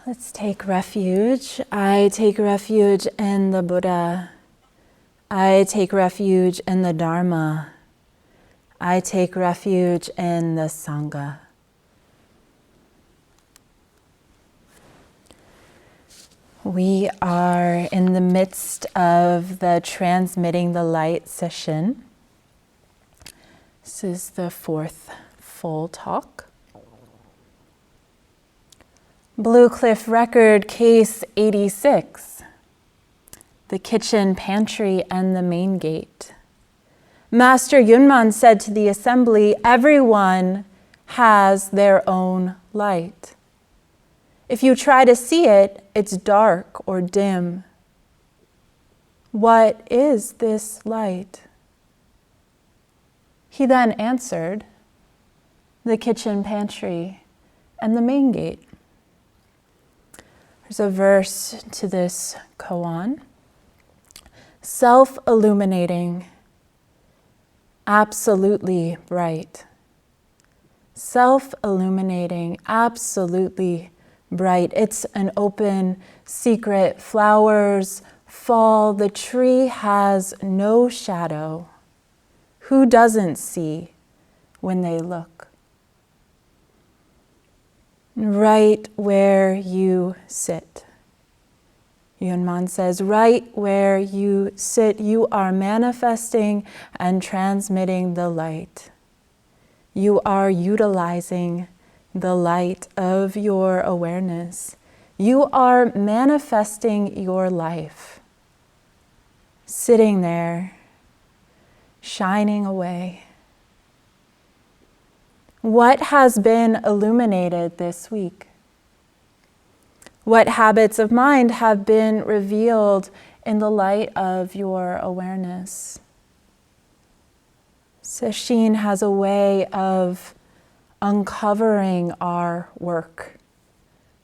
Let's take refuge. I take refuge in the Buddha. I take refuge in the Dharma. I take refuge in the Sangha. We are in the midst of the Transmitting the Light session. This is the fourth full talk. Blue Cliff Record, Case 86. The kitchen, pantry, and the main gate. Master Yunman said to the assembly, everyone has their own light. If you try to see it, it's dark or dim. What is this light? He then answered, the kitchen, pantry, and the main gate. There's a verse to this koan. Self-illuminating, absolutely bright. Self-illuminating, absolutely bright. It's an open secret. Flowers fall. The tree has no shadow. Who doesn't see when they look? Right where you sit. Yunman says, right where you sit, you are manifesting and transmitting the light. You are utilizing the light of your awareness. You are manifesting your life. Sitting there, shining away. What has been illuminated this week? What habits of mind have been revealed in the light of your awareness? Sesshin has a way of uncovering our work,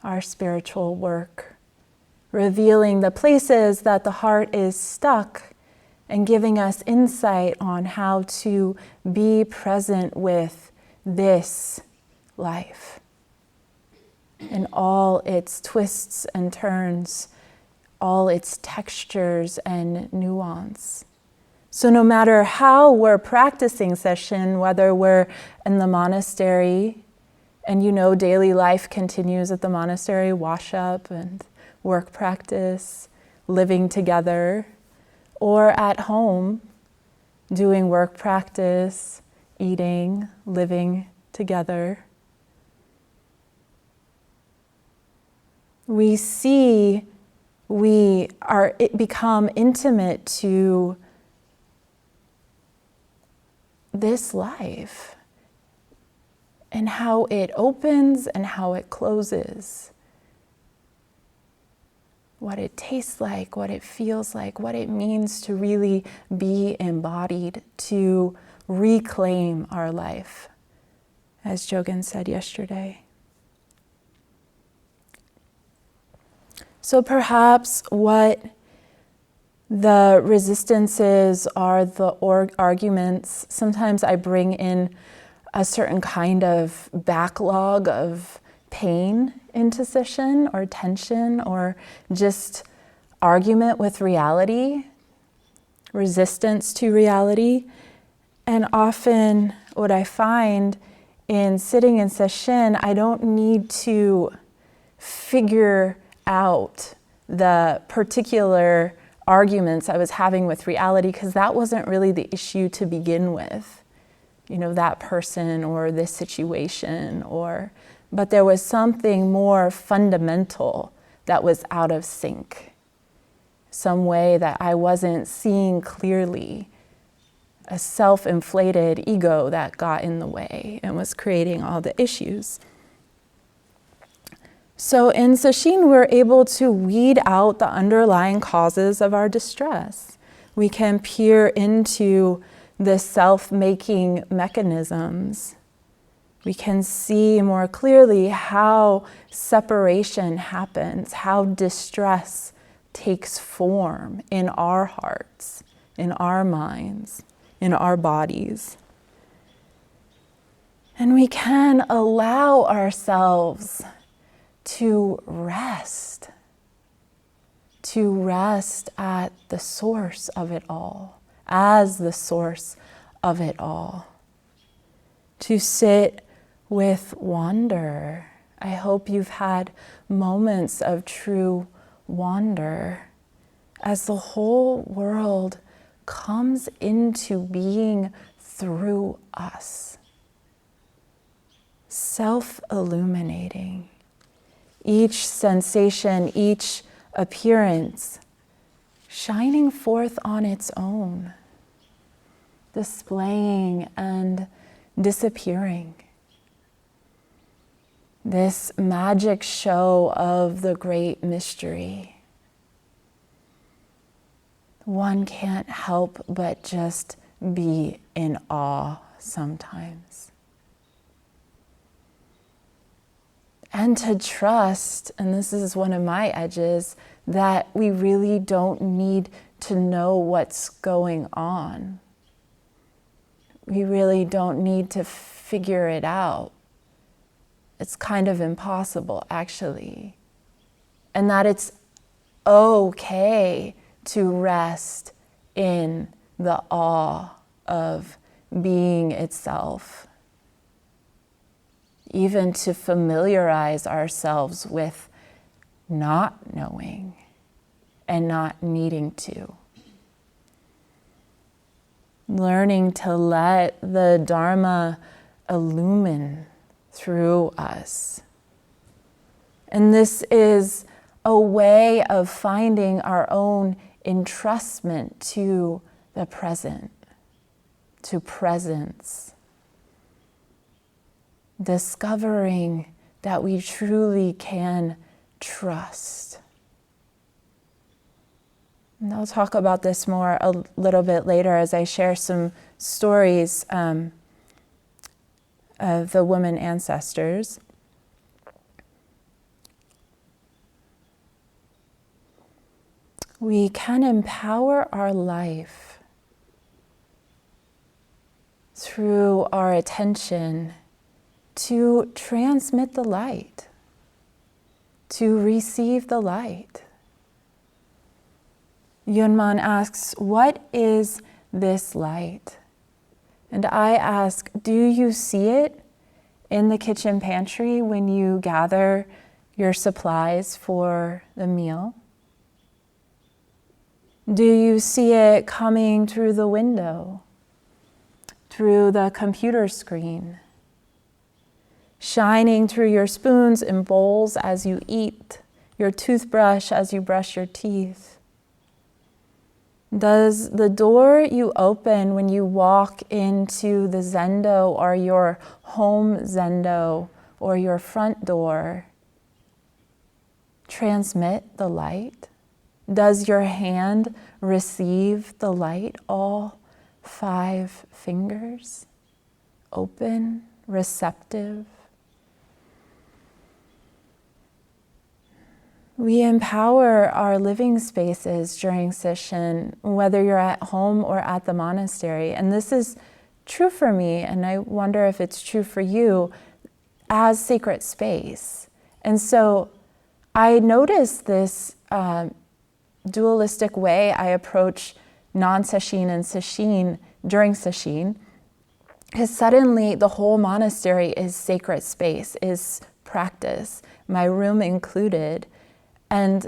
our spiritual work, revealing the places that the heart is stuck and giving us insight on how to be present with this life in all its twists and turns, all its textures and nuance. So no matter how we're practicing Sesshin, whether we're in the monastery and daily life continues at the monastery, wash up and work practice, living together, or at home doing work practice, eating, living together. We become intimate to this life and how it opens and how it closes. What it tastes like, what it feels like, what it means to really be embodied, to reclaim our life, as Jogan said yesterday. So perhaps what the resistances are, the arguments, sometimes I bring in a certain kind of backlog of pain into Sesshin, or tension, or just argument with reality, resistance to reality. And often what I find in sitting in Sesshin, I don't need to figure out the particular arguments I was having with reality, because that wasn't really the issue to begin with. That person or this situation, but there was something more fundamental that was out of sync. Some way that I wasn't seeing clearly. A self-inflated ego that got in the way and was creating all the issues. So in Sesshin, we're able to weed out the underlying causes of our distress. We can peer into the self-making mechanisms. We can see more clearly how separation happens, how distress takes form in our hearts, in our minds, in our bodies. And we can allow ourselves to rest at the source of it all, as the source of it all, to sit with wonder. I hope you've had moments of true wonder as the whole world comes into being through us, self-illuminating. Each sensation, each appearance, shining forth on its own, displaying and disappearing. This magic show of the great mystery. One can't help but just be in awe sometimes. And to trust, and this is one of my edges, that we really don't need to know what's going on. We really don't need to figure it out. It's kind of impossible, actually. And that it's okay to rest in the awe of being itself. Even to familiarize ourselves with not knowing and not needing to. Learning to let the Dharma illumine through us. And this is a way of finding our own entrustment to the present, to presence. Discovering that we truly can trust. And I'll talk about this more a little bit later as I share some stories of the women ancestors. We can empower our life through our attention to transmit the light, to receive the light. Yunman asks, what is this light? And I ask, do you see it in the kitchen pantry when you gather your supplies for the meal? Do you see it coming through the window, through the computer screen, shining through your spoons and bowls as you eat, your toothbrush as you brush your teeth? Does the door you open when you walk into the zendo or your home zendo or your front door transmit the light? Does your hand receive the light, all 5 fingers, open, receptive? We empower our living spaces during Sesshin, whether you're at home or at the monastery. And this is true for me, and I wonder if it's true for you, as sacred space. And so I noticed this dualistic way I approach non-Sesshin and Sesshin during Sesshin, because suddenly the whole monastery is sacred space, is practice, my room included. And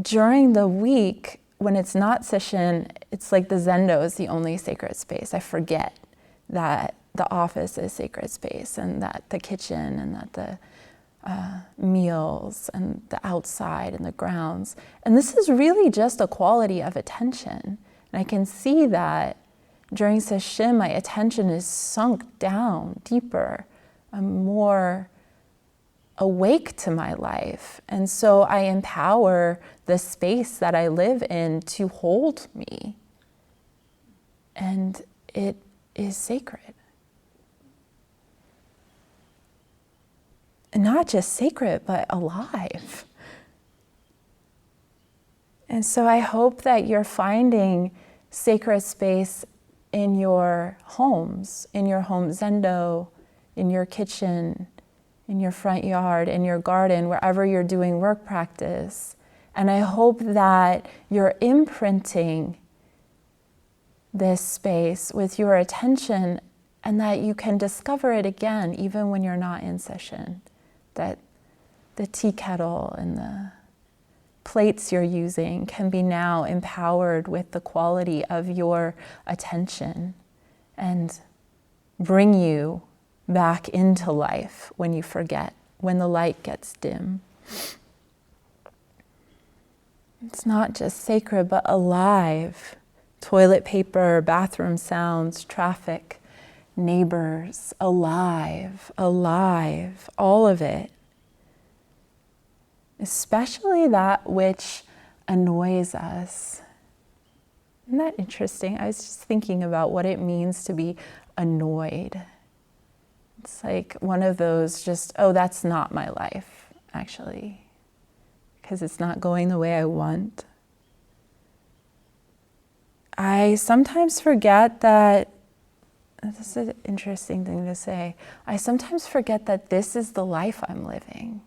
during the week, when it's not Sesshin, it's like the zendo is the only sacred space. I forget that the office is sacred space, and that the kitchen, and that the meals, and the outside, and the grounds. And this is really just a quality of attention. And I can see that during Sesshin, my attention is sunk down deeper. I'm more awake to my life. And so I empower the space that I live in to hold me. And it is sacred. And not just sacred, but alive. And so I hope that you're finding sacred space in your homes, in your home zendo, in your kitchen, in your front yard, in your garden, wherever you're doing work practice. And I hope that you're imprinting this space with your attention and that you can discover it again, even when you're not in session. That the tea kettle and the plates you're using can be now empowered with the quality of your attention and bring you back into life when you forget, when the light gets dim. It's not just sacred, but alive. Toilet paper, bathroom sounds, traffic, neighbors, alive, all of it. Especially that which annoys us. Isn't that interesting? I was just thinking about what it means to be annoyed. It's like one of those just, oh, that's not my life, actually, because it's not going the way I want. I sometimes forget that, this is an interesting thing to say, I sometimes forget that this is the life I'm living.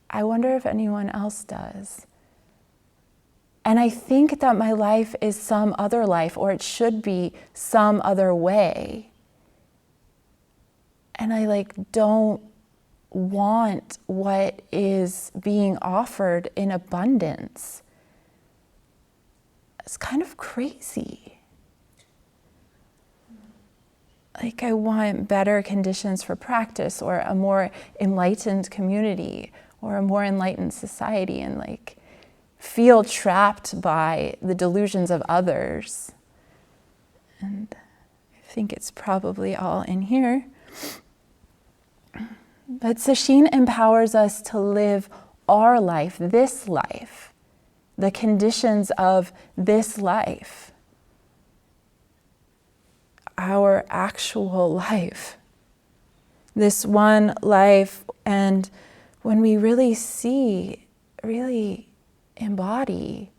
I wonder if anyone else does. And I think that my life is some other life, or it should be some other way. And I don't want what is being offered in abundance. It's kind of crazy. I want better conditions for practice, or a more enlightened community, or a more enlightened society, and feel trapped by the delusions of others. And I think it's probably all in here. But Sesshin empowers us to live our life, this life, the conditions of this life, our actual life, this one life. And when we really see, really embody,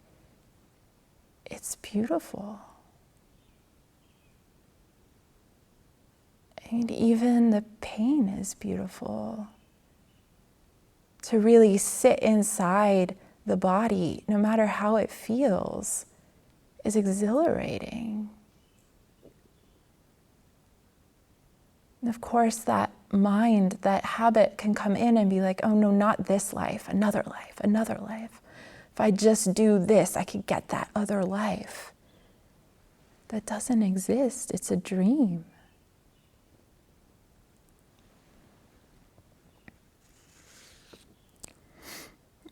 it's beautiful. And even the pain is beautiful. To really sit inside the body, no matter how it feels, is exhilarating. And of course, that mind, that habit can come in and be like, oh no, not this life, another life, another life. If I just do this, I could get that other life. That doesn't exist, it's a dream.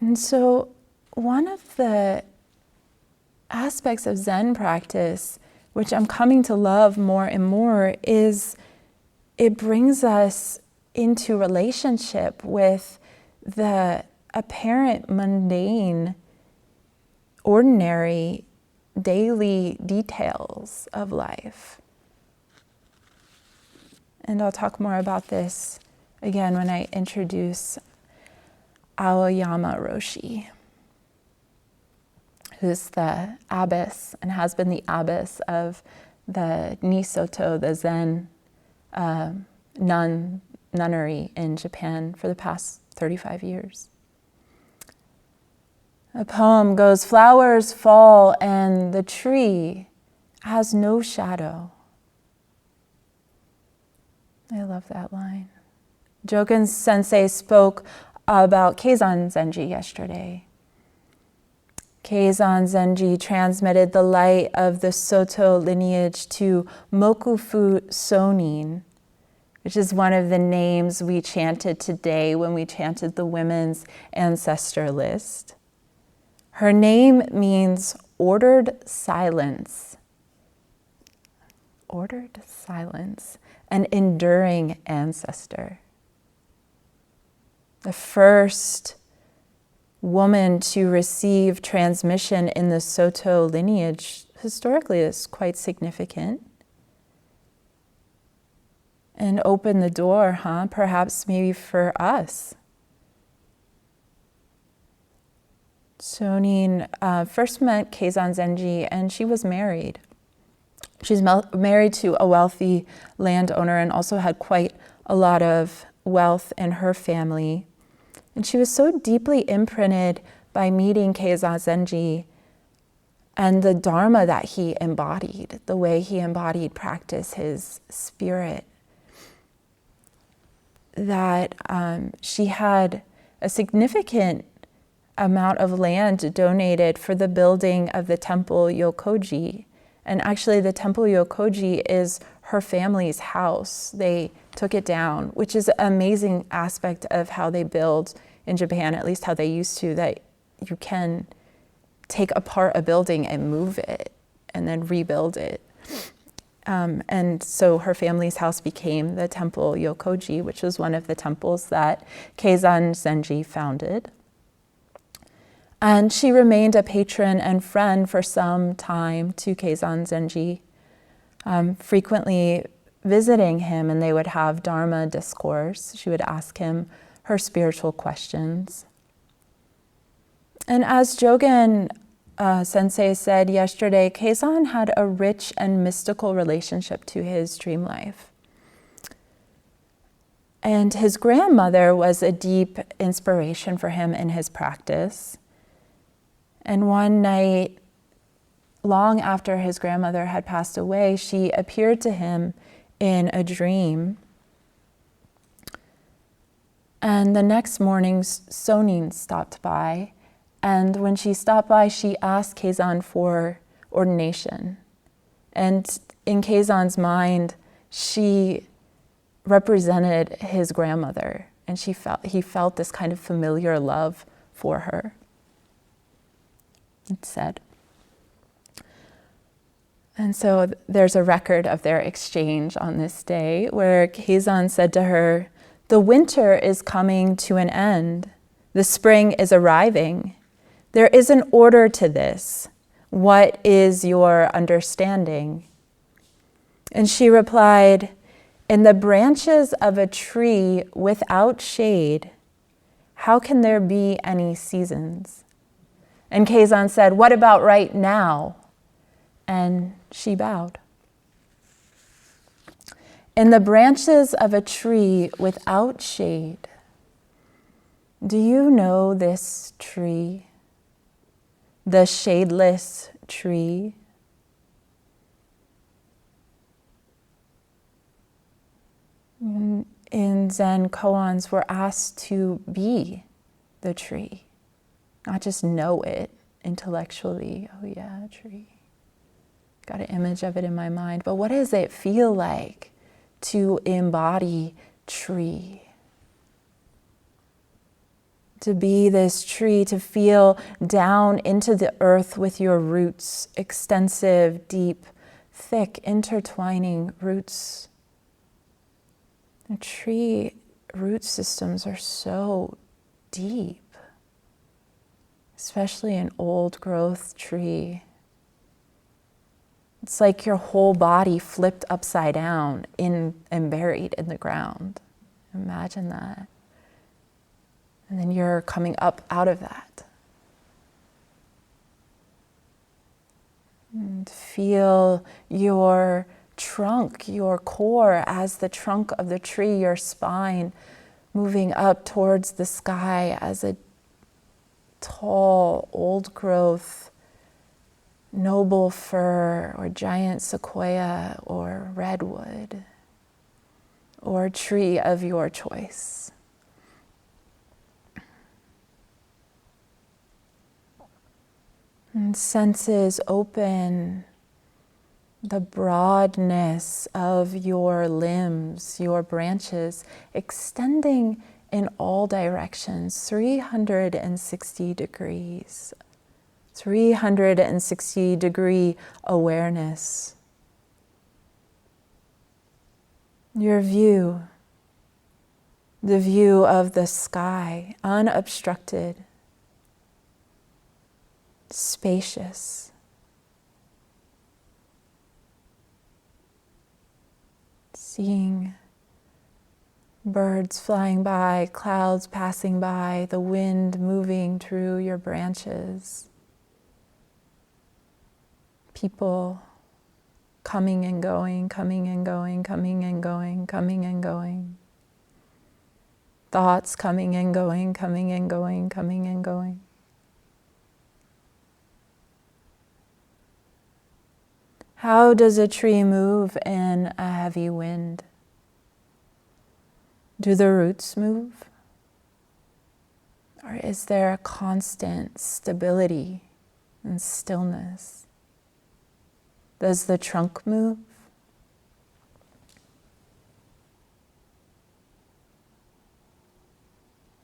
And so one of the aspects of Zen practice, which I'm coming to love more and more, is it brings us into relationship with the apparent mundane, ordinary, daily details of life. And I'll talk more about this again when I introduce Aoyama Roshi, who's the abbess and has been the abbess of the Nisoto, the Zen nunnery in Japan for the past 35 years. The poem goes, flowers fall and the tree has no shadow. I love that line. Jogen Sensei spoke about Keizan Zenji yesterday. Keizan Zenji transmitted the light of the Soto lineage to Mokufu Sonin, which is one of the names we chanted today when we chanted the women's ancestor list. Her name means ordered silence. Ordered silence, an enduring ancestor. The first woman to receive transmission in the Soto lineage historically is quite significant. And open the door, perhaps maybe for us. Sonin first met Keizan Zenji and she was married. She's married to a wealthy landowner and also had quite a lot of wealth in her family. And she was so deeply imprinted by meeting Keizan Zenji and the Dharma that he embodied, the way he embodied practice, his spirit, that she had a significant amount of land donated for the building of the temple Yokoji. And actually the temple Yokoji is her family's house. They took it down, which is an amazing aspect of how they build in Japan, at least how they used to, that you can take apart a building and move it and then rebuild it. And so her family's house became the temple Yokoji, which was one of the temples that Keizan Zenji founded. And she remained a patron and friend for some time to Keizan Zenji, frequently visiting him, and they would have Dharma discourse. She would ask him her spiritual questions. And as Jogen Sensei said yesterday, Keizan had a rich and mystical relationship to his dream life. And his grandmother was a deep inspiration for him in his practice. And one night, long after his grandmother had passed away, she appeared to him in a dream. And the next morning, Sonin stopped by. And when she stopped by, she asked Keizan for ordination. And in Keizan's mind, she represented his grandmother. And he felt this kind of familiar love for her. It said. And so there's a record of their exchange on this day where Keizan said to her, "The winter is coming to an end. The spring is arriving. There is an order to this. What is your understanding?" And she replied, "In the branches of a tree without shade, how can there be any seasons?" And Keizan said, "What about right now?" And she bowed. In the branches of a tree without shade, do you know this tree? The shadeless tree? In Zen koans, we're asked to be the tree. Not just know it intellectually. Oh yeah, a tree. Got an image of it in my mind. But what does it feel like to embody tree? To be this tree, to feel down into the earth with your roots, extensive, deep, thick, intertwining roots. The tree root systems are so deep. Especially an old growth tree. It's like your whole body flipped upside down and buried in the ground. Imagine that. And then you're coming up out of that. And feel your trunk, your core as the trunk of the tree, your spine moving up towards the sky as a tall, old growth, noble fir or giant sequoia or redwood or tree of your choice. And senses open, the broadness of your limbs, your branches, extending in all directions, 360 degrees, 360-degree awareness. Your view, the view of the sky, unobstructed, spacious. Seeing birds flying by, clouds passing by, the wind moving through your branches, people coming and going, coming and going, coming and going, coming and going. Thoughts coming and going, coming and going, coming and going. How does a tree move in a heavy wind? Do the roots move? Or is there a constant stability and stillness? Does the trunk move?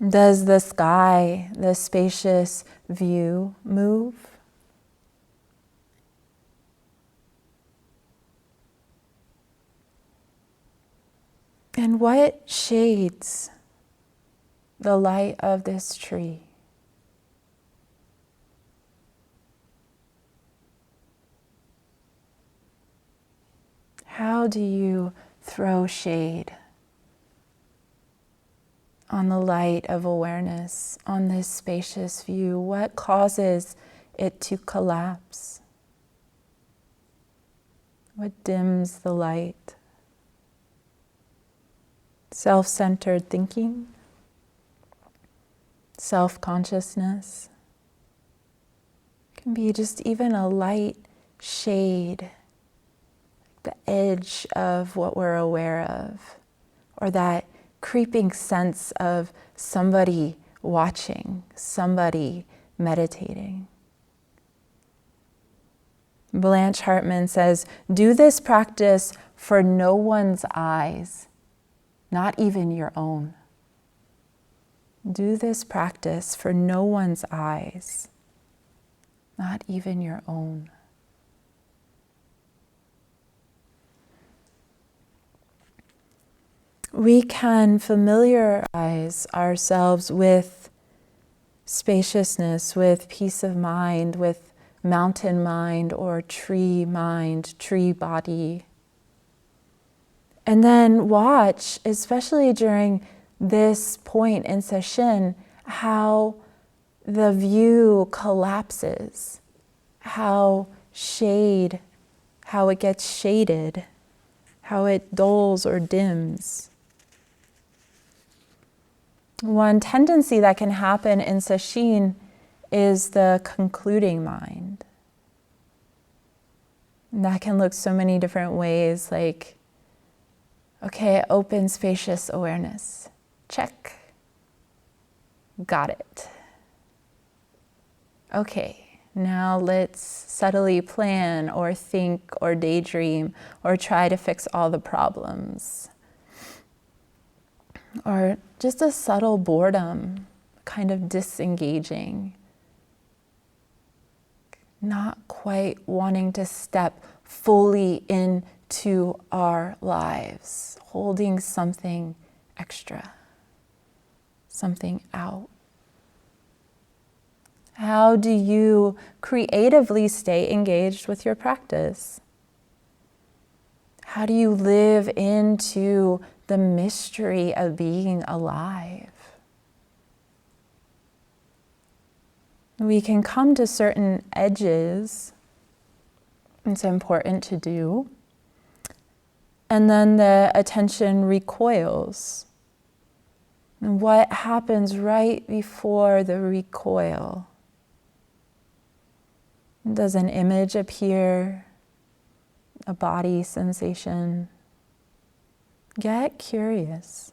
Does the sky, the spacious view, move? And what shades the light of this tree? How do you throw shade on the light of awareness, on this spacious view? What causes it to collapse? What dims the light? Self-centered thinking? Self-consciousness? It can be just even a light shade, the edge of what we're aware of, or that creeping sense of somebody watching, somebody meditating. Blanche Hartman says, "Do this practice for no one's eyes, not even your own." Do this practice for no one's eyes, not even your own. We can familiarize ourselves with spaciousness, with peace of mind, with mountain mind or tree mind, tree body. And then watch, especially during this point in Sesshin, how the view collapses, how it gets shaded, how it dulls or dims. One tendency that can happen in Sesshin is the concluding mind. And that can look so many different ways, like, okay, open, spacious awareness. Check. Got it. Okay, now let's subtly plan or think or daydream or try to fix all the problems. Or just a subtle boredom, kind of disengaging. Not quite wanting to step fully into our lives, holding something extra, something out. How do you creatively stay engaged with your practice? How do you live into the mystery of being alive? We can come to certain edges. It's important to do. And then the attention recoils. And what happens right before the recoil? Does an image appear? A body sensation? Get curious.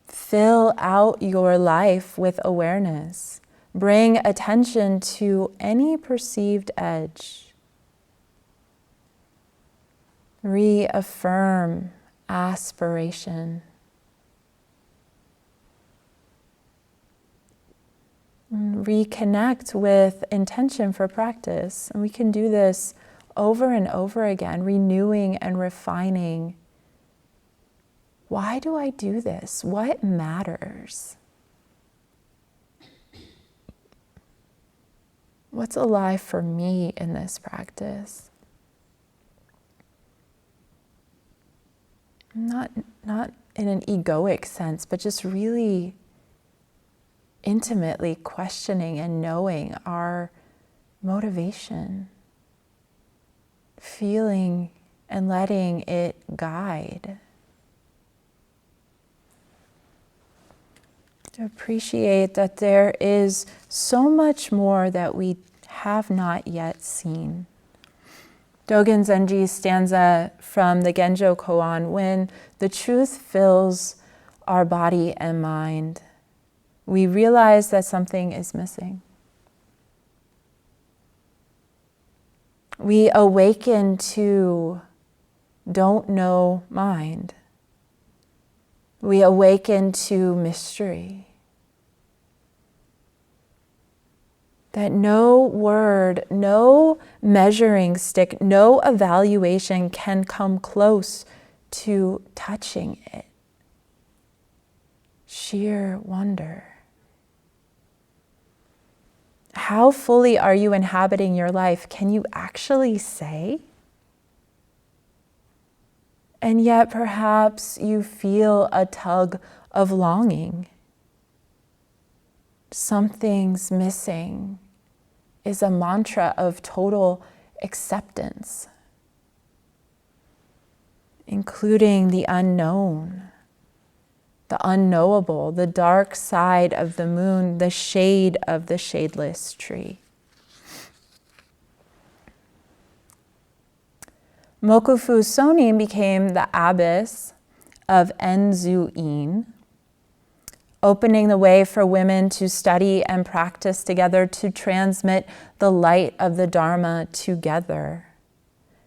Fill out your life with awareness. Bring attention to any perceived edge. Reaffirm aspiration. Reconnect with intention for practice. And we can do this over and over again, renewing and refining. Why do I do this? What matters? What's alive for me in this practice? Not in an egoic sense, but just really intimately questioning and knowing our motivation, feeling and letting it guide. To appreciate that there is so much more that we have not yet seen. Dogen Zenji's stanza from the Genjo Koan, when the truth fills our body and mind, we realize that something is missing. We awaken to don't know mind. We awaken to mystery. That no word, no measuring stick, no evaluation can come close to touching it. Sheer wonder. How fully are you inhabiting your life? Can you actually say? And yet perhaps you feel a tug of longing. Something's missing is a mantra of total acceptance, including the unknown, the unknowable, the dark side of the moon, the shade of the shadeless tree. Mokufu Sonin became the abbess of Enzu-in, opening the way for women to study and practice together, to transmit the light of the Dharma together.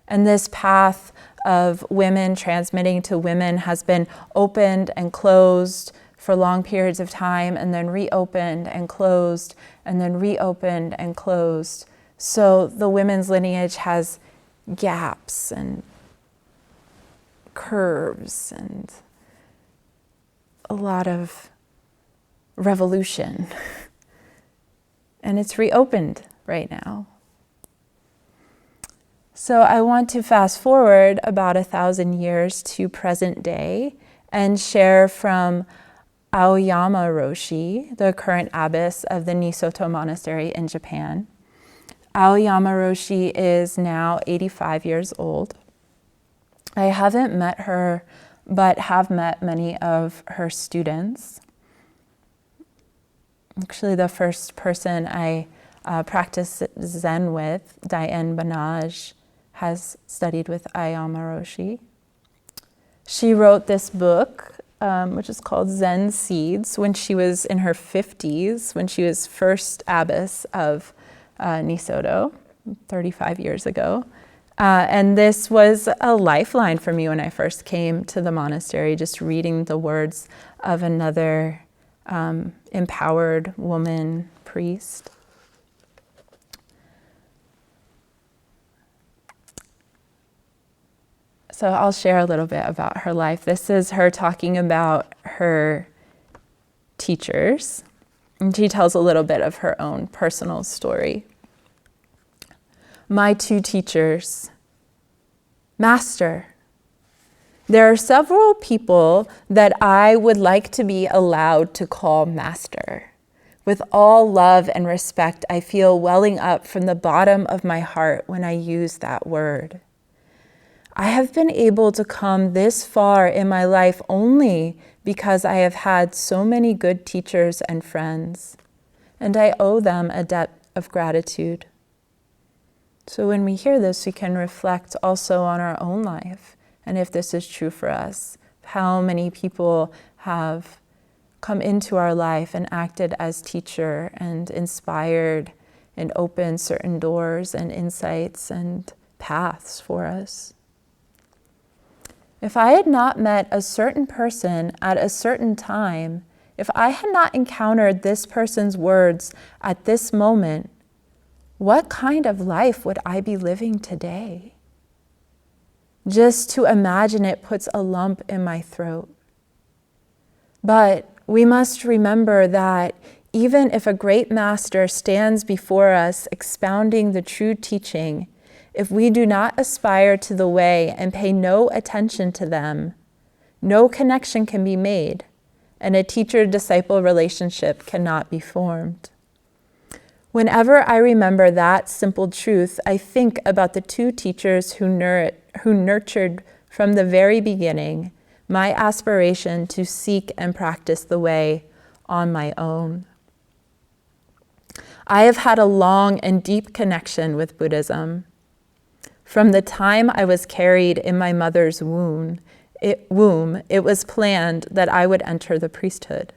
And this path of women transmitting to women has been opened and closed for long periods of time, and then reopened and closed, and then reopened and closed. So the women's lineage has gaps and curves and a lot of revolution. And it's reopened right now. So I want to fast forward about 1,000 years to present day and share from Aoyama Roshi, the current abbess of the Nisoto Monastery in Japan. Aoyama Roshi is now 85 years old. I haven't met her, but have met many of her students. Actually, the first person I practiced Zen with, Daien Banaj, has studied with Aoyama Roshi. She wrote this book, which is called Zen Seeds, when she was in her 50s, when she was first abbess of Nisoto, 35 years ago. And this was a lifeline for me when I first came to the monastery, just reading the words of another empowered woman priest. So I'll share a little bit about her life. This is her talking about her teachers. And she tells a little bit of her own personal story. My two teachers. Master. There are several people that I would like to be allowed to call master. With all love and respect, I feel welling up from the bottom of my heart when I use that word. I have been able to come this far in my life only because I have had so many good teachers and friends, and I owe them a debt of gratitude. So when we hear this, we can reflect also on our own life, and if this is true for us, how many people have come into our life and acted as teacher and inspired and opened certain doors and insights and paths for us. If I had not met a certain person at a certain time, if I had not encountered this person's words at this moment, what kind of life would I be living today? Just to imagine it puts a lump in my throat. But we must remember that even if a great master stands before us expounding the true teaching, if we do not aspire to the way and pay no attention to them, no connection can be made, and a teacher-disciple relationship cannot be formed. Whenever I remember that simple truth, I think about the two teachers who nurtured from the very beginning my aspiration to seek and practice the way, on my own. I have had a long and deep connection with Buddhism. From the time I was carried in my mother's womb, it was planned that I would enter the priesthood.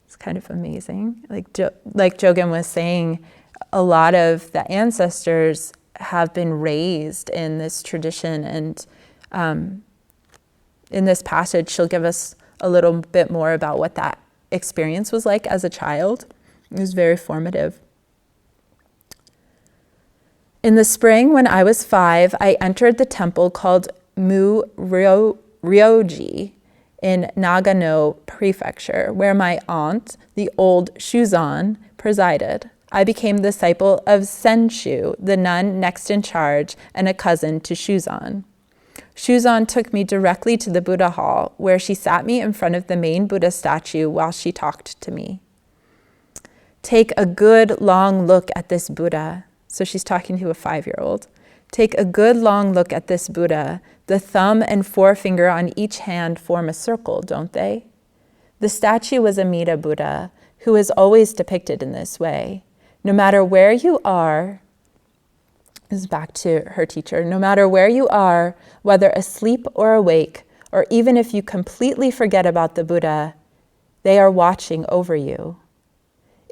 It's kind of amazing. Like Jogen was saying, a lot of the ancestors have been raised in this tradition, and in this passage, she'll give us a little bit more about what that experience was like as a child. It was very formative. In the spring, when I was 5, I entered the temple called Ryoji in Nagano Prefecture, where my aunt, the old Shuzan, presided. I became the disciple of Senshu, the nun next in charge, and a cousin to Shuzan. Shuzan took me directly to the Buddha hall, where she sat me in front of the main Buddha statue while she talked to me. Take a good long look at this Buddha. So she's talking to a 5-year-old. Take a good long look at this Buddha. The thumb and forefinger on each hand form a circle, don't they? The statue was Amida Buddha, who is always depicted in this way. No matter where you are, this is back to her teacher, no matter where you are, whether asleep or awake, or even if you completely forget about the Buddha, they are watching over you.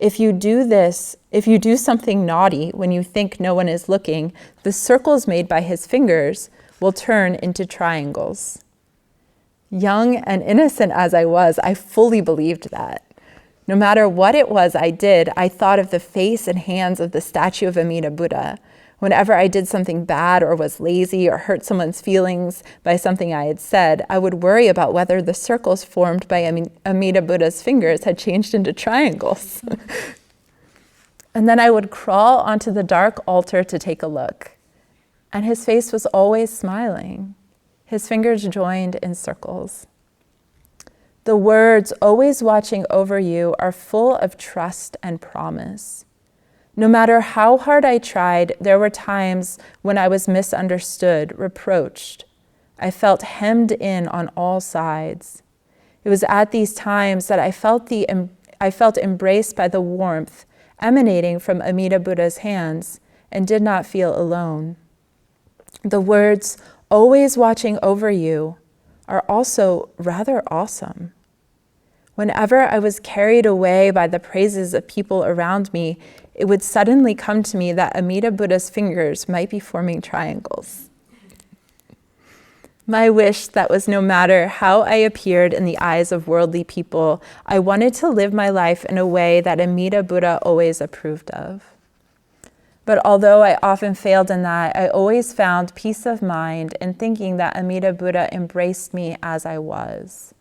If you do something naughty when you think no one is looking, the circles made by his fingers will turn into triangles. Young and innocent as I was, I fully believed that. No matter what it was I did, I thought of the face and hands of the statue of Amida Buddha. Whenever I did something bad or was lazy or hurt someone's feelings by something I had said, I would worry about whether the circles formed by Amida Buddha's fingers had changed into triangles. And then I would crawl onto the dark altar to take a look. And his face was always smiling. His fingers joined in circles. The words, always watching over you, are full of trust and promise. No matter how hard I tried, there were times when I was misunderstood, reproached. I felt hemmed in on all sides. It was at these times that I felt embraced by the warmth emanating from Amida Buddha's hands and did not feel alone. The words, always watching over you, are also rather awesome. Whenever I was carried away by the praises of people around me, it would suddenly come to me that Amida Buddha's fingers might be forming triangles. My wish that was no matter how I appeared in the eyes of worldly people, I wanted to live my life in a way that Amida Buddha always approved of. But although I often failed in that, I always found peace of mind in thinking that Amida Buddha embraced me as I was.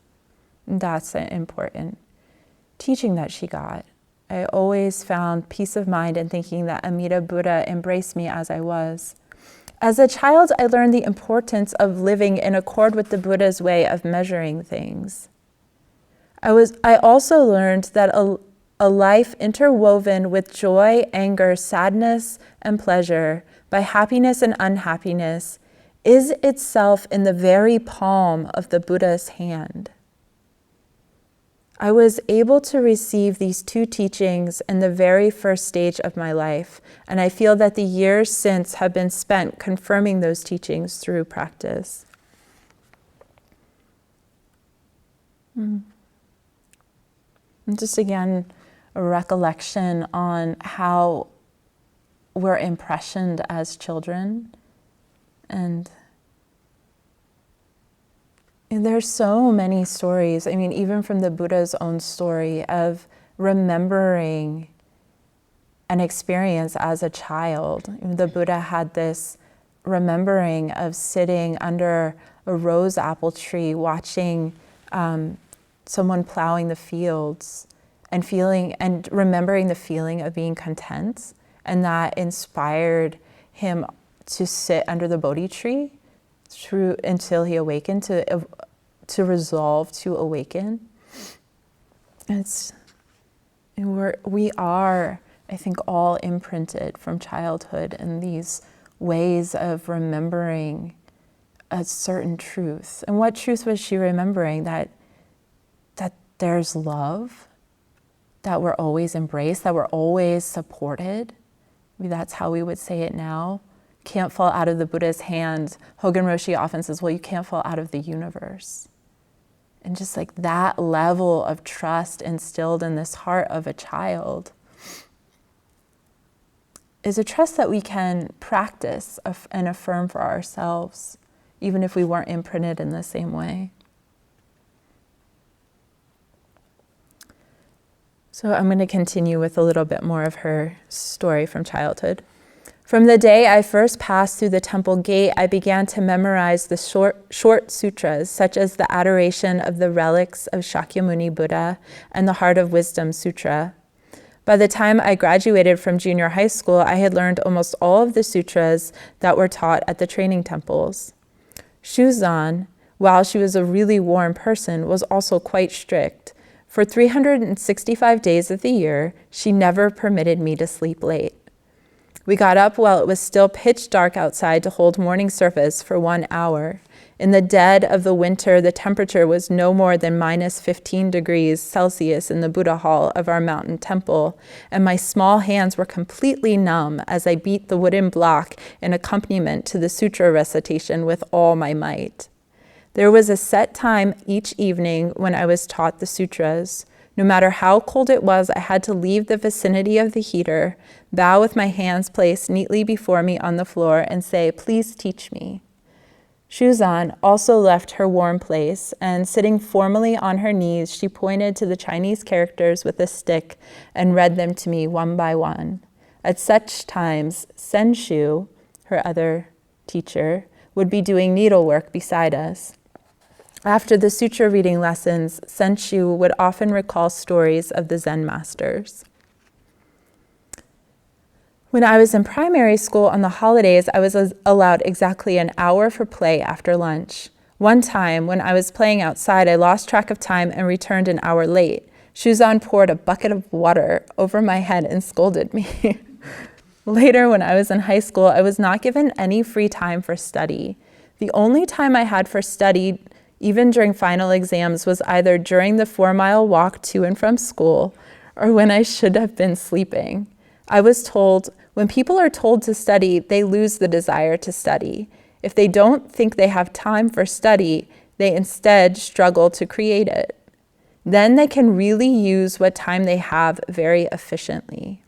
And that's an important teaching that she got. I always found peace of mind in thinking that Amida Buddha embraced me as I was. As a child, I learned the importance of living in accord with the Buddha's way of measuring things. I also learned that a life interwoven with joy, anger, sadness, and pleasure, by happiness and unhappiness, is itself in the very palm of the Buddha's hand. I was able to receive these two teachings in the very first stage of my life, and I feel that the years since have been spent confirming those teachings through practice. And just again, a recollection on how we're impressioned as children. And there's so many stories, I mean, even from the Buddha's own story of remembering an experience as a child. The Buddha had this remembering of sitting under a rose apple tree, watching someone plowing the fields and remembering the feeling of being content, and that inspired him to sit under the Bodhi tree until he awakened, to resolve to awaken. We are, I think, all imprinted from childhood in these ways of remembering a certain truth. And what truth was she remembering? That there's love, that we're always embraced, that we're always supported. Maybe that's how we would say it now. Can't fall out of the Buddha's hand. Hogen Roshi often says, well, you can't fall out of the universe. And just like that level of trust instilled in this heart of a child is a trust that we can practice and affirm for ourselves, even if we weren't imprinted in the same way. So I'm going to continue with a little bit more of her story from childhood. From the day I first passed through the temple gate, I began to memorize the short sutras, such as the Adoration of the Relics of Shakyamuni Buddha and the Heart of Wisdom Sutra. By the time I graduated from junior high school, I had learned almost all of the sutras that were taught at the training temples. Shuzan, while she was a really warm person, was also quite strict. For 365 days of the year, she never permitted me to sleep late. We got up while it was still pitch dark outside to hold morning service for 1 hour. In the dead of the winter, the temperature was no more than minus 15 degrees Celsius in the Buddha hall of our mountain temple, and my small hands were completely numb as I beat the wooden block in accompaniment to the sutra recitation with all my might. There was a set time each evening when I was taught the sutras. No matter how cold it was, I had to leave the vicinity of the heater, bow with my hands placed neatly before me on the floor, and say, "Please teach me." Shuzan also left her warm place, and sitting formally on her knees, she pointed to the Chinese characters with a stick and read them to me one by one. At such times, Senshu, her other teacher, would be doing needlework beside us. After the sutra reading lessons, Senshu would often recall stories of the Zen masters. When I was in primary school on the holidays, I was allowed exactly an hour for play after lunch. One time, when I was playing outside, I lost track of time and returned an hour late. Shuzan poured a bucket of water over my head and scolded me. Later, when I was in high school, I was not given any free time for study. The only time I had for study, even during final exams, was either during the 4-mile walk to and from school or when I should have been sleeping. I was told, when people are told to study, they lose the desire to study. If they don't think they have time for study, they instead struggle to create it. Then they can really use what time they have very efficiently.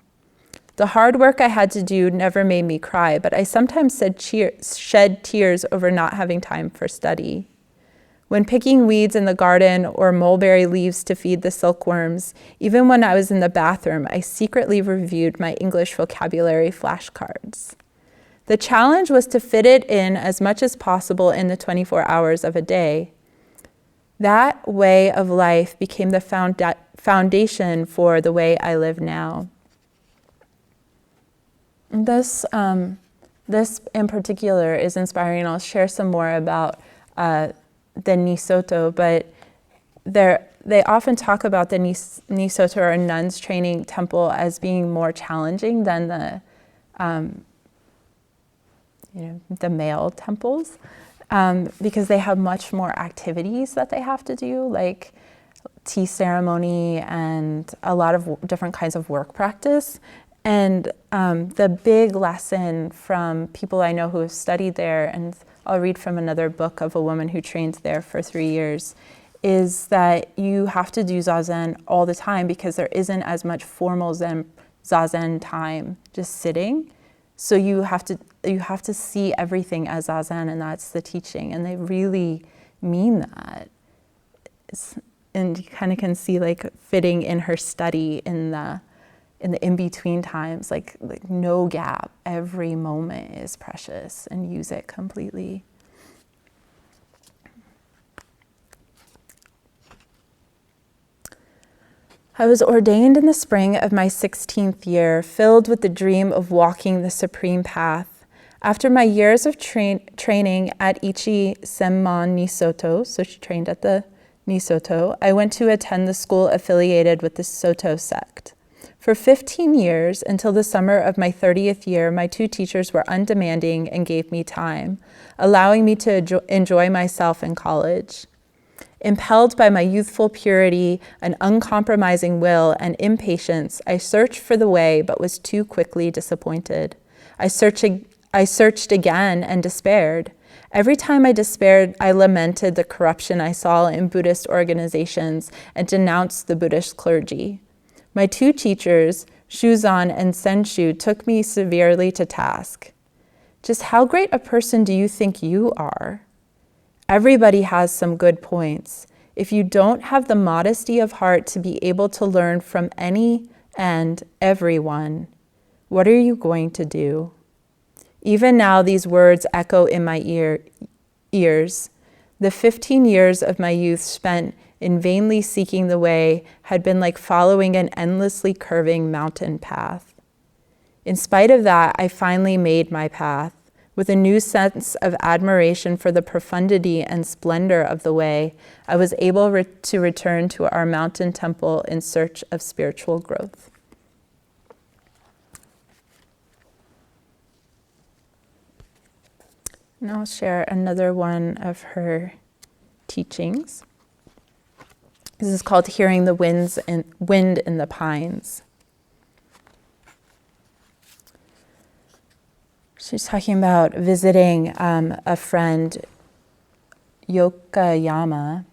The hard work I had to do never made me cry, but I sometimes shed tears over not having time for study. When picking weeds in the garden or mulberry leaves to feed the silkworms, even when I was in the bathroom, I secretly reviewed my English vocabulary flashcards. The challenge was to fit it in as much as possible in the 24 hours of a day. That way of life became the foundation for the way I live now. This in particular is inspiring, and I'll share some more about the Nisoto, but they often talk about the Nisoto or nuns training temple as being more challenging than the male temples, because they have much more activities that they have to do, like tea ceremony and a lot of different kinds of work practice. And the big lesson from people I know who have studied there, and I'll read from another book of a woman who trained there for 3 years, is that you have to do zazen all the time because there isn't as much formal zazen time just sitting. So you have to see everything as zazen, and that's the teaching. And they really mean that. And you kind of can see like fitting in her study in the in-between times, like no gap. Every moment is precious and use it completely. I was ordained in the spring of my 16th year, filled with the dream of walking the supreme path. After my years of training at Ichi Senman Nisoto, so she trained at the Nisoto, I went to attend the school affiliated with the Soto sect. For 15 years, until the summer of my 30th year, my 2 teachers were undemanding and gave me time, allowing me to enjoy myself in college. Impelled by my youthful purity, an uncompromising will, and impatience, I searched for the way, but was too quickly disappointed. I searched again and despaired. Every time I despaired, I lamented the corruption I saw in Buddhist organizations and denounced the Buddhist clergy. My two teachers, Shuzan and Senshu, took me severely to task. Just how great a person do you think you are? Everybody has some good points. If you don't have the modesty of heart to be able to learn from any and everyone, what are you going to do? Even now, these words echo in my ears. The 15 years of my youth spent in vainly seeking the way had been like following an endlessly curving mountain path. In spite of that, I finally made my path. With a new sense of admiration for the profundity and splendor of the way, I was able to return to our mountain temple in search of spiritual growth. And I'll share another one of her teachings. This is called Hearing the Wind in the Pines. She's talking about visiting a friend, Yokoyama,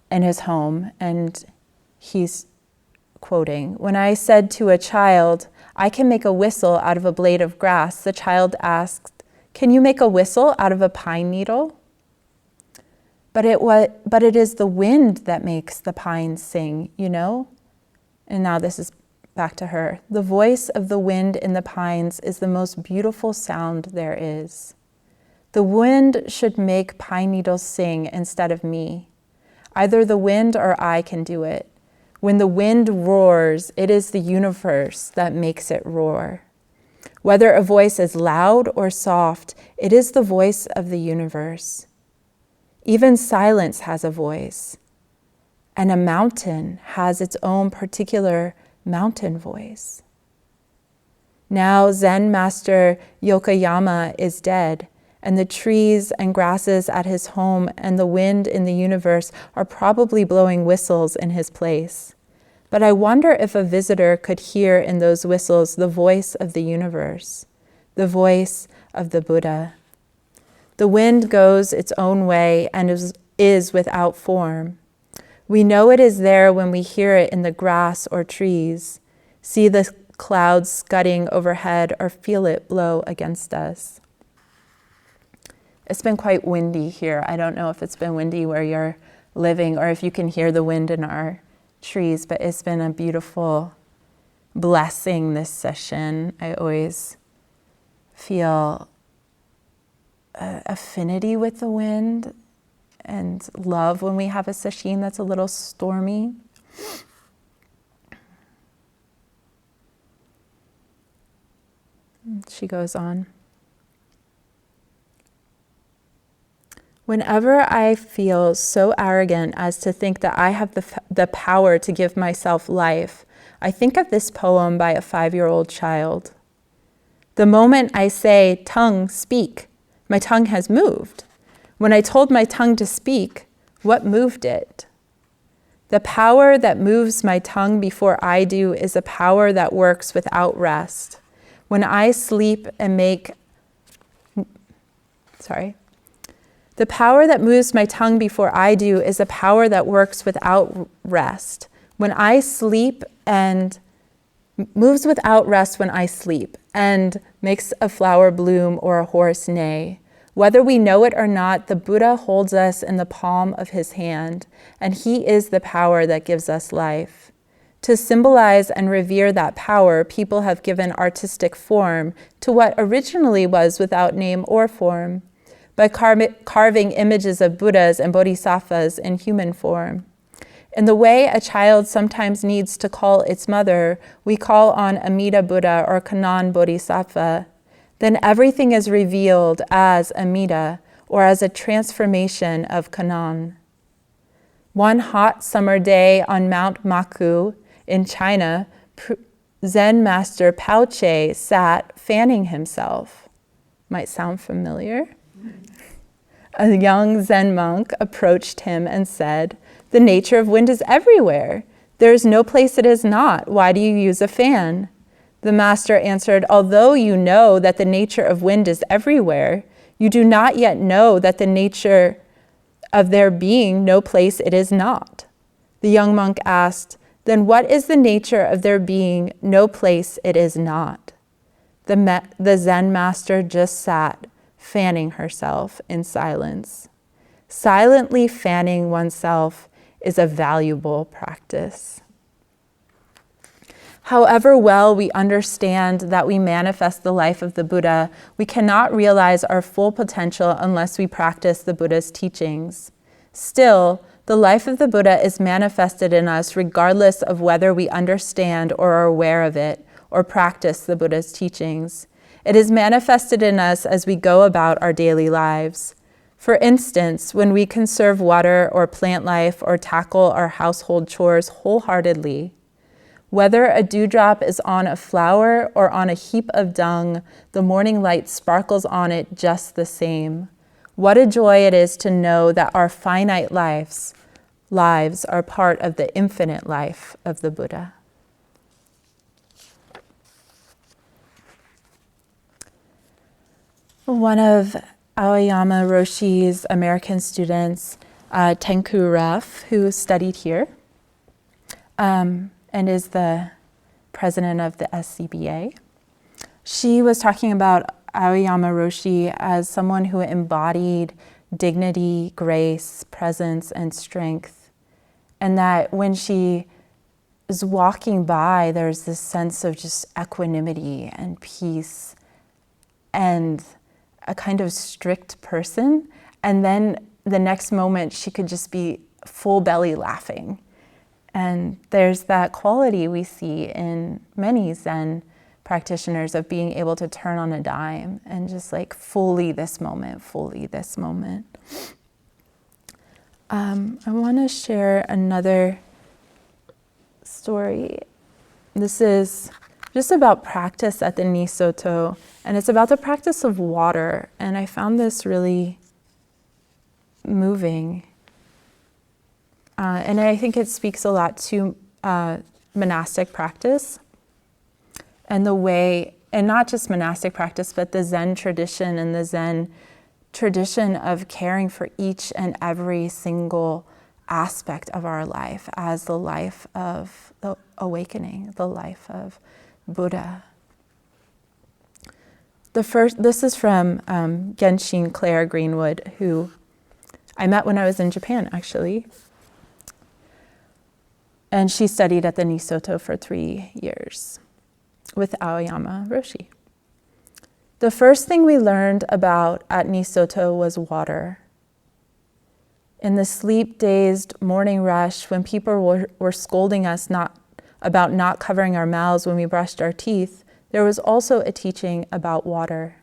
in his home, and he's quoting, "When I said to a child, 'I can make a whistle out of a blade of grass,' the child asked, 'Can you make a whistle out of a pine needle?' But it is the wind that makes the pines sing, you know?" And now this is back to her. "The voice of the wind in the pines is the most beautiful sound there is. The wind should make pine needles sing instead of me. Either the wind or I can do it. When the wind roars, it is the universe that makes it roar. Whether a voice is loud or soft, it is the voice of the universe. Even silence has a voice, and a mountain has its own particular mountain voice. Now Zen master Yokoyama is dead, and the trees and grasses at his home and the wind in the universe are probably blowing whistles in his place. But I wonder if a visitor could hear in those whistles the voice of the universe, the voice of the Buddha. The wind goes its own way and is without form. We know it is there when we hear it in the grass or trees, see the clouds scudding overhead, or feel it blow against us." It's been quite windy here. I don't know if it's been windy where you're living or if you can hear the wind in our trees, but it's been a beautiful blessing this session. I always feel affinity with the wind and love when we have a sesshin that's a little stormy. She goes on. "Whenever I feel so arrogant as to think that I have the power to give myself life, I think of this poem by a 5-year-old child. The moment I say, 'Tongue, speak,' my tongue has moved. When I told my tongue to speak, what moved it? The power that moves my tongue before I do is a power that works without rest. When I sleep and The power that moves my tongue before I do is a power that works without rest. When I sleep and moves without rest when I sleep and makes a flower bloom or a horse neigh. Whether we know it or not, the Buddha holds us in the palm of his hand, and he is the power that gives us life. To symbolize and revere that power, people have given artistic form to what originally was without name or form, by carving images of Buddhas and Bodhisattvas in human form. In the way a child sometimes needs to call its mother, we call on Amida Buddha or Kannon Bodhisattva. Then everything is revealed as Amida, or as a transformation of Kannon. One hot summer day on Mount Maku in China, Zen master Pao Che sat fanning himself. Might sound familiar. A young Zen monk approached him and said, "The nature of wind is everywhere. There is no place it is not. Why do you use a fan?" The master answered, "Although you know that the nature of wind is everywhere, you do not yet know that the nature of there being no place it is not." The young monk asked, "Then what is the nature of there being no place it is not?" The Zen master just sat, fanning herself in silence. Silently fanning oneself is a valuable practice. However well we understand that we manifest the life of the Buddha, we cannot realize our full potential unless we practice the Buddha's teachings. Still, the life of the Buddha is manifested in us regardless of whether we understand or are aware of it or practice the Buddha's teachings. It is manifested in us as we go about our daily lives. For instance, when we conserve water or plant life or tackle our household chores wholeheartedly. Whether a dewdrop is on a flower or on a heap of dung, the morning light sparkles on it just the same. What a joy it is to know that our finite lives are part of the infinite life of the Buddha. One of Aoyama Roshi's American students, Tenku Ref, who studied here and is the president of the SCBA, she was talking about Aoyama Roshi as someone who embodied dignity, grace, presence, and strength. And that when she is walking by, there's this sense of just equanimity and peace and a kind of strict person, and then the next moment she could just be full belly laughing. And there's that quality we see in many Zen practitioners of being able to turn on a dime and just like fully this moment. I want to share another story. This is just about practice at the Nisoto, and it's about the practice of water. And I found this really moving. And I think it speaks a lot to monastic practice and the way, and not just monastic practice, but the Zen tradition and the Zen tradition of caring for each and every single aspect of our life as the life of the awakening, the life of Buddha. This is from Genshin Claire Greenwood, who I met when I was in Japan, actually. And she studied at the Nisoto for 3 years with Aoyama Roshi. The first thing we learned about at Nisoto was water. In the sleep-dazed morning rush, when people were scolding us about not covering our mouths when we brushed our teeth, there was also a teaching about water.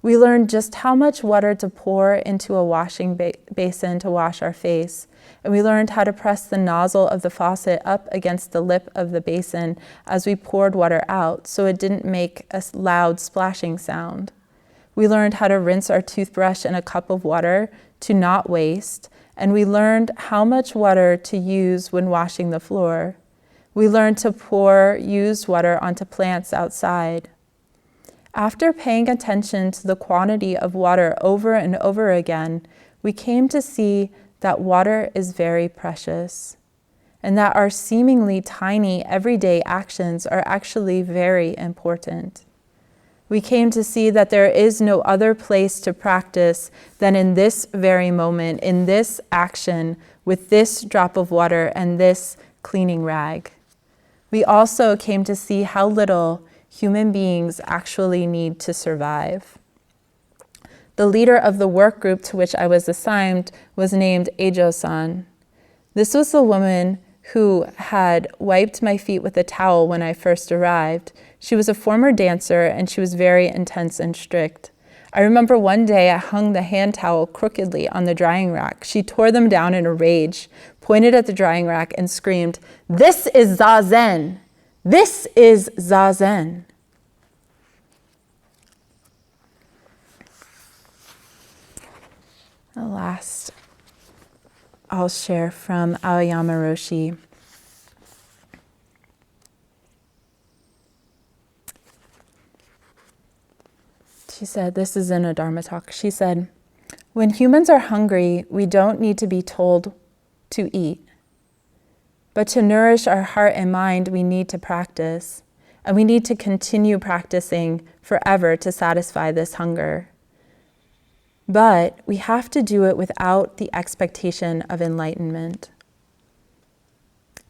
We learned just how much water to pour into a washing basin to wash our face, and we learned how to press the nozzle of the faucet up against the lip of the basin as we poured water out so it didn't make a loud splashing sound. We learned how to rinse our toothbrush in a cup of water to not waste, and we learned how much water to use when washing the floor. We learned to pour used water onto plants outside. After paying attention to the quantity of water over and over again, we came to see that water is very precious, and that our seemingly tiny everyday actions are actually very important. We came to see that there is no other place to practice than in this very moment, in this action, with this drop of water and this cleaning rag. We also came to see how little human beings actually need to survive. The leader of the work group to which I was assigned was named Eijo-san. This was the woman who had wiped my feet with a towel when I first arrived. She was a former dancer, and she was very intense and strict. I remember one day I hung the hand towel crookedly on the drying rack. She tore them down in a rage, pointed at the drying rack, and screamed, "This is Zazen! This is Zazen!" The last I'll share from Aoyama Roshi. She said, this is in a Dharma talk, she said, when humans are hungry, we don't need to be told to eat. But to nourish our heart and mind, we need to practice. And we need to continue practicing forever to satisfy this hunger. But we have to do it without the expectation of enlightenment.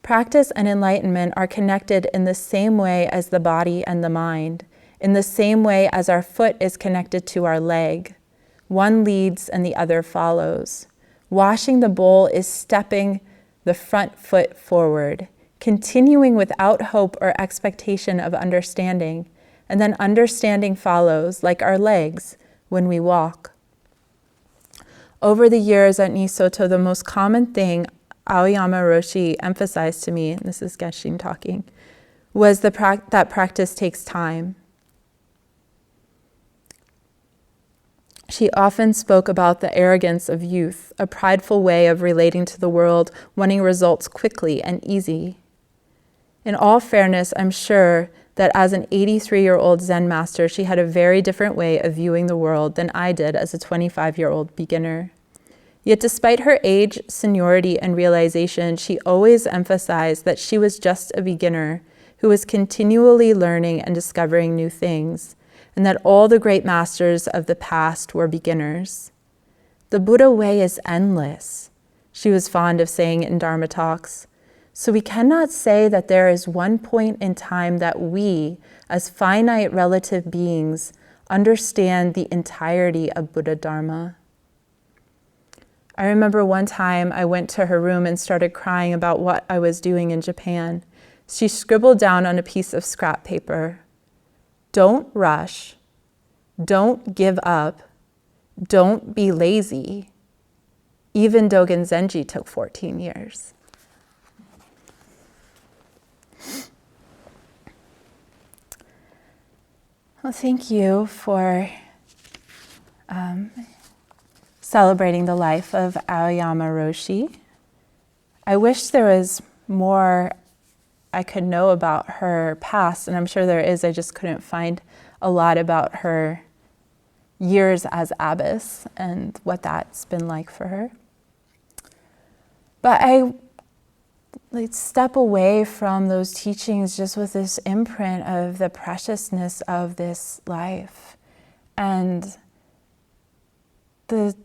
Practice and enlightenment are connected in the same way as the body and the mind, in the same way as our foot is connected to our leg. One leads and the other follows. Washing the bowl is stepping the front foot forward, continuing without hope or expectation of understanding, and then understanding follows, like our legs, when we walk. Over the years at Nisoto, the most common thing Aoyama Roshi emphasized to me, and this is Geshin talking, was that practice takes time. She often spoke about the arrogance of youth, a prideful way of relating to the world, wanting results quickly and easy. In all fairness, I'm sure that as an 83-year-old Zen master, she had a very different way of viewing the world than I did as a 25-year-old beginner. Yet despite her age, seniority, and realization, she always emphasized that she was just a beginner who was continually learning and discovering new things, and that all the great masters of the past were beginners. The Buddha way is endless, she was fond of saying in Dharma talks. So we cannot say that there is one point in time that we, as finite relative beings, understand the entirety of Buddha Dharma. I remember one time I went to her room and started crying about what I was doing in Japan. She scribbled down on a piece of scrap paper, "Don't rush, don't give up, don't be lazy." Even Dogen Zenji took 14 years. Well, thank you for celebrating the life of Aoyama Roshi. I wish there was more I could know about her past, and I'm sure there is. I just couldn't find a lot about her years as abbess and what that's been like for her. But I step away from those teachings just with this imprint of the preciousness of this life and the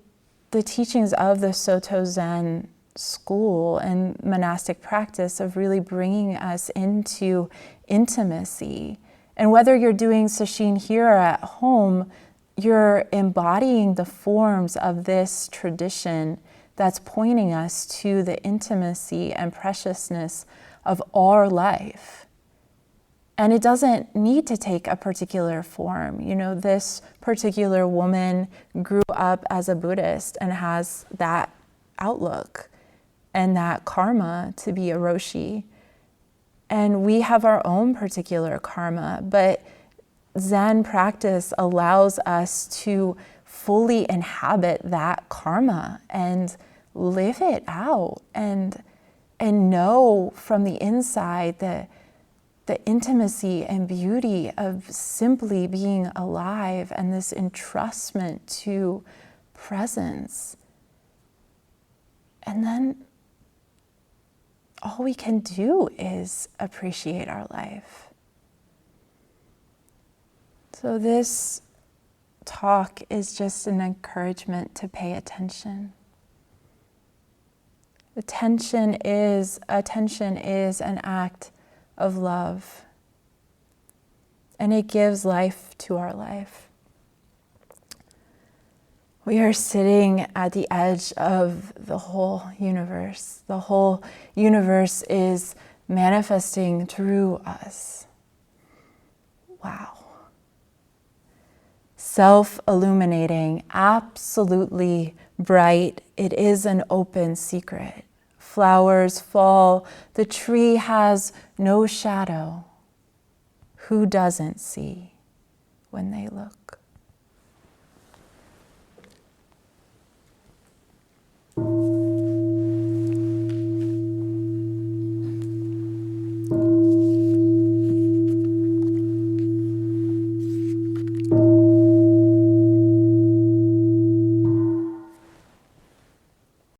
teachings of the Soto Zen school and monastic practice of really bringing us into intimacy. And whether you're doing Sesshin here or at home, you're embodying the forms of this tradition that's pointing us to the intimacy and preciousness of our life. And it doesn't need to take a particular form. You know, this particular woman grew up as a Buddhist and has that outlook and that karma to be a Roshi. And we have our own particular karma, but Zen practice allows us to fully inhabit that karma and live it out and know from the inside the intimacy and beauty of simply being alive and this entrustment to presence. And then all we can do is appreciate our life. So this talk is just an encouragement to pay attention. Attention is an act of love, and it gives life to our life. We are sitting at the edge of the whole universe. The whole universe is manifesting through us. Wow. Self-illuminating, absolutely bright. It is an open secret. Flowers fall. The tree has no shadow. Who doesn't see when they look? you.